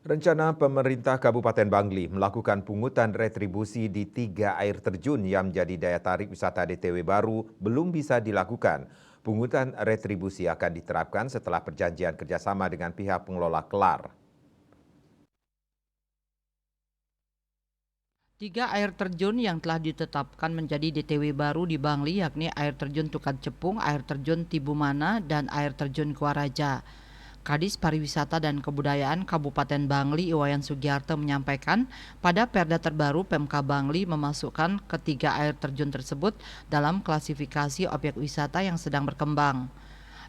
Rencana pemerintah Kabupaten Bangli melakukan pungutan retribusi di 3 air terjun yang menjadi daya tarik wisata DTW baru belum bisa dilakukan. Pungutan retribusi akan diterapkan setelah perjanjian kerjasama dengan pihak pengelola kelar. Tiga air terjun yang telah ditetapkan menjadi DTW baru di Bangli yakni air terjun Tukat Cepung, air terjun Tibumana, dan air terjun Kuaraja. Kadis Pariwisata dan Kebudayaan Kabupaten Bangli Iwayan Sugiarto menyampaikan pada perda terbaru Pemka Bangli memasukkan ketiga air terjun tersebut dalam klasifikasi objek wisata yang sedang berkembang.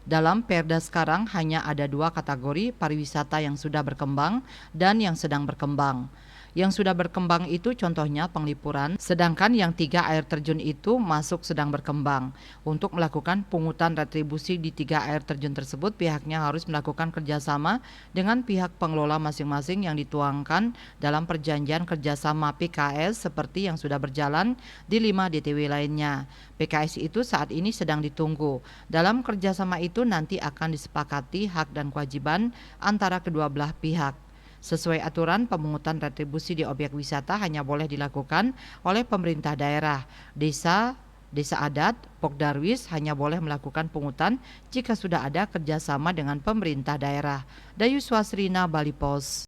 Dalam perda sekarang hanya ada dua kategori pariwisata yang sudah berkembang dan yang sedang berkembang. Yang sudah berkembang itu contohnya penglipuran, sedangkan yang tiga air terjun itu masuk sedang berkembang. Untuk melakukan pungutan retribusi di tiga air terjun tersebut, pihaknya harus melakukan kerjasama dengan pihak pengelola masing-masing yang dituangkan dalam perjanjian kerjasama PKS seperti yang sudah berjalan di 5 DTW lainnya. PKS itu saat ini sedang ditunggu. Dalam kerjasama itu nanti akan disepakati hak dan kewajiban antara kedua belah pihak. Sesuai aturan, pemungutan retribusi di objek wisata hanya boleh dilakukan oleh pemerintah daerah. Desa adat, Pokdarwis hanya boleh melakukan pungutan jika sudah ada kerjasama dengan pemerintah daerah. Dayu Swasrina, Bali Pos.